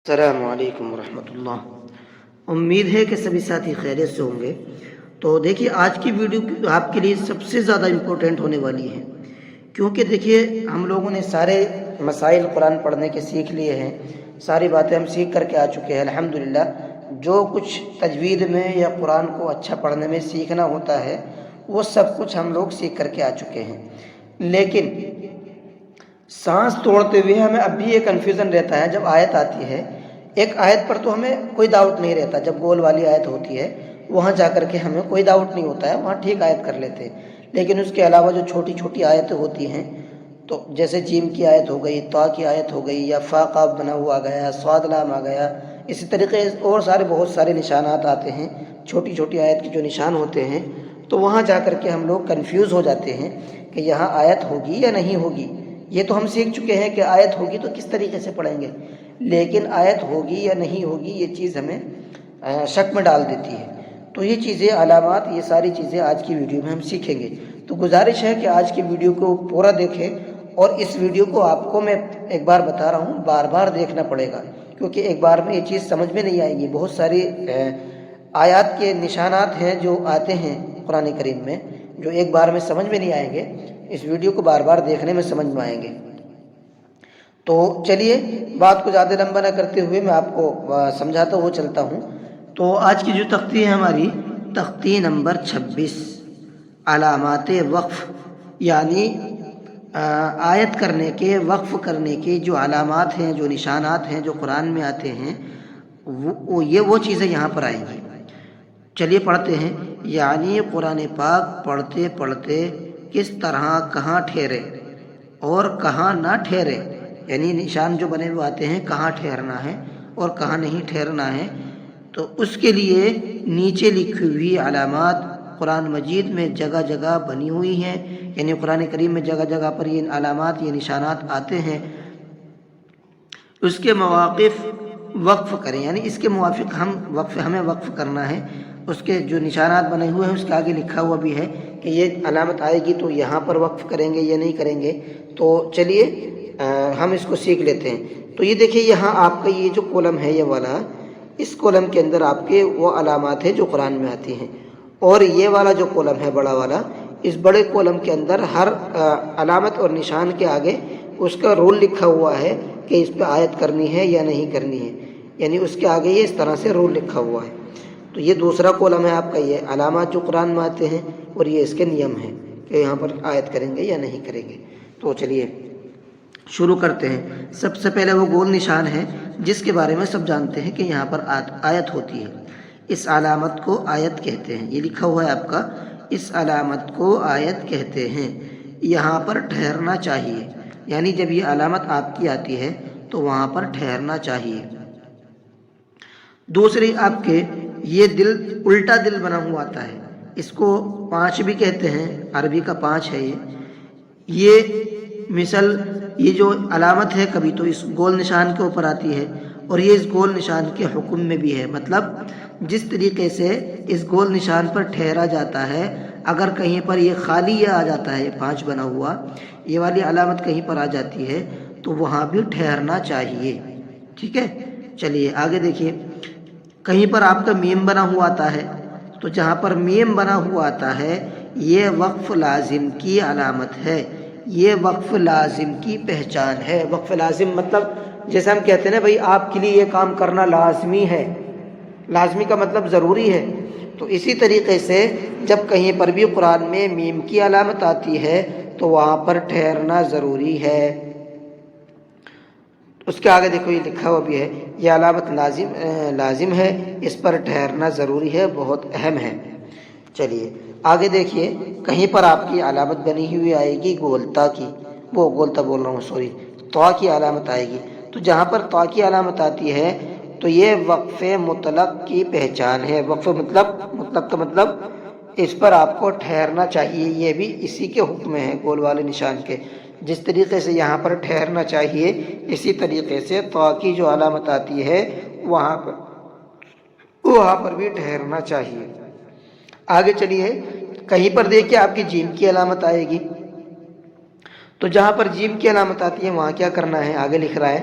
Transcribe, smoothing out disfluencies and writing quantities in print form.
السلام علیکم ورحمۃ اللہ۔ امید ہے کہ سبھی ساتھی خیریت سے ہوں گے۔ تو دیکھیے آج کی ویڈیو آپ کے لیے سب سے زیادہ امپورٹنٹ ہونے والی ہے، کیونکہ دیکھیے ہم لوگوں نے سارے مسائل قرآن پڑھنے کے سیکھ لیے ہیں، ساری باتیں ہم سیکھ کر کے آ چکے ہیں الحمدللہ۔ جو کچھ تجوید میں یا قرآن کو اچھا پڑھنے میں سیکھنا ہوتا ہے وہ سب کچھ ہم لوگ سیکھ کر کے آ چکے ہیں، لیکن سانس توڑتے ہوئے ہمیں اب بھی یہ کنفیوژن رہتا ہے۔ جب آیت آتی ہے ایک آیت پر تو ہمیں کوئی ڈاؤٹ نہیں رہتا، جب گول والی آیت ہوتی ہے وہاں جا کر کے ہمیں کوئی ڈاؤٹ نہیں ہوتا ہے، وہاں ٹھیک آیت کر لیتے ہیں، لیکن اس کے علاوہ جو چھوٹی چھوٹی آیتیں ہوتی ہیں، تو جیسے جیم کی آیت ہو گئی، طا کی آیت ہو گئی، یا فا قاف بنا ہوا آ گیا، صاد لام آ گیا، اسی طریقے اور بہت سارے نشانات آتے ہیں، چھوٹی چھوٹی آیت کے جو نشان ہوتے ہیں، تو وہاں جا کر کے ہم لوگ کنفیوز ہو جاتے ہیں کہ یہاں آیت ہوگی یا نہیں ہوگی۔ یہ تو ہم سیکھ چکے ہیں کہ آیت ہوگی تو کس طریقے سے پڑھیں گے، لیکن آیت ہوگی یا نہیں ہوگی یہ چیز ہمیں شک میں ڈال دیتی ہے۔ تو یہ چیزیں، علامات، یہ ساری چیزیں آج کی ویڈیو میں ہم سیکھیں گے۔ تو گزارش ہے کہ آج کی ویڈیو کو پورا دیکھیں، اور اس ویڈیو کو آپ کو میں ایک بار بتا رہا ہوں، بار بار دیکھنا پڑے گا، کیونکہ ایک بار میں یہ چیز سمجھ میں نہیں آئے گی۔ بہت ساری آیات کے نشانات ہیں جو آتے ہیں قرآن کریم میں، جو ایک بار میں سمجھ میں نہیں آئیں گے، اس ویڈیو کو بار بار دیکھنے میں سمجھ میں آئیں گے۔ تو چلیے بات کو زیادہ لمبا نہ کرتے ہوئے میں آپ کو سمجھاتا ہوا چلتا ہوں۔ تو آج کی جو تختی ہے ہماری تختی نمبر 26، علامات وقف، یعنی آیت کرنے کے، وقف کرنے کے جو علامات ہیں، جو نشانات ہیں جو قرآن میں آتے ہیں، وہ چیزیں یہاں پر آئیں گی۔ چلیے پڑھتے ہیں۔ یعنی قرآن پاک پڑھتے پڑھتے کس طرح کہاں ٹھہرے اور کہاں نہ ٹھہرے، یعنی نشان جو بنے ہوئے آتے ہیں کہاں ٹھہرنا ہے اور کہاں نہیں ٹھہرنا ہے، تو اس کے لیے نیچے لکھی ہوئی علامات قرآن مجید میں جگہ جگہ بنی ہوئی ہیں، یعنی قرآن کریم میں جگہ جگہ پر یہ علامات، یہ نشانات آتے ہیں۔ اس کے مواقف وقف کریں، یعنی اس کے موافق ہمیں وقف کرنا ہے۔ اس کے جو نشانات بنے ہوئے ہیں اس کے آگے لکھا ہوا بھی ہے کہ یہ علامت آئے گی تو یہاں پر وقف کریں گے یا نہیں کریں گے۔ تو چلیے ہم اس کو سیکھ لیتے ہیں۔ تو یہ دیکھیے یہاں آپ کا یہ جو کولم ہے یہ والا، اس کولم کے اندر آپ کے وہ علامات ہیں جو قرآن میں آتی ہیں، اور یہ والا جو کولم ہے بڑا والا، اس بڑے کولم کے اندر ہر علامت اور نشان کے آگے اس کا رول لکھا ہوا ہے کہ اس پہ آیت کرنی ہے یا نہیں کرنی ہے، یعنی اس کے آگے یہ اس طرح سے رول لکھا ہوا ہے۔ تو یہ دوسرا کولم ہے آپ کا، یہ علامات جو قرآن میں آتے ہیں، اور یہ اس کے نیم ہیں کہ یہاں پر آیت کریں گے یا نہیں کریں گے۔ تو چلیے شروع کرتے ہیں۔ سب سے پہلے وہ گول نشان ہے جس کے بارے میں سب جانتے ہیں کہ یہاں پر آیت ہوتی ہے۔ اس علامت کو آیت کہتے ہیں، یہ لکھا ہوا ہے آپ کا، اس علامت کو آیت کہتے ہیں۔ یہاں پر ٹھہرنا چاہیے، یعنی جب یہ علامت آپ کی آتی ہے تو وہاں پر ٹھہرنا چاہیے۔ دوسری آپ کے یہ دل، الٹا دل بنا ہوا آتا ہے، اس کو 5 بھی کہتے ہیں، عربی کا 5 ہے یہ مثل یہ جو علامت ہے کبھی تو اس گول نشان کے اوپر آتی ہے، اور یہ اس گول نشان کے حکم میں بھی ہے، مطلب جس طریقے سے اس گول نشان پر ٹھہرا جاتا ہے، اگر کہیں پر یہ خالی یہ آ جاتا ہے 5 بنا ہوا، یہ والی علامت کہیں پر آ جاتی ہے تو وہاں بھی ٹھہرنا چاہیے، ٹھیک ہے۔ چلیے آگے دیکھیے، کہیں پر آپ کا میم بنا ہوا آتا ہے، تو جہاں پر میم بنا ہوا آتا ہے یہ وقف لازم کی علامت ہے، یہ وقف لازم کی پہچان ہے۔ وقف لازم مطلب جیسے ہم کہتے ہیں نا بھائی آپ کے لیے یہ کام کرنا لازمی ہے، لازمی کا مطلب ضروری ہے، تو اسی طریقے سے جب کہیں پر بھی قرآن میں میم کی علامت آتی ہے تو وہاں پر ٹھہرنا ضروری ہے۔ اس کے آگے دیکھو یہ لکھا ہوا بھی ہے، یہ علامت لازم ہے، اس پر ٹھہرنا ضروری ہے، بہت اہم ہے۔ چلیے آگے دیکھیے، کہیں پر آپ کی علامت بنی ہوئی آئے گی گولتا کی، وہ گولتا بول رہا ہوں سوری، طا کی علامت آئے گی، تو جہاں پر طا کی علامت آتی ہے تو یہ وقف مطلق کی پہچان ہے۔ وقف مطلق کا مطلب اس پر آپ کو ٹھہرنا چاہیے، یہ بھی اسی کے حکم ہے، گول والے نشان کے۔ جس طریقے سے یہاں پر ٹھہرنا چاہیے، اسی طریقے سے طا کی جو علامت آتی ہے وہاں پر بھی ٹھہرنا چاہیے۔ آگے چلیے، کہیں پر دیکھیے آپ کی جیم کی علامت آئے گی، تو جہاں پر جیم کی علامت آتی ہے وہاں کیا کرنا ہے، آگے لکھ رہا ہے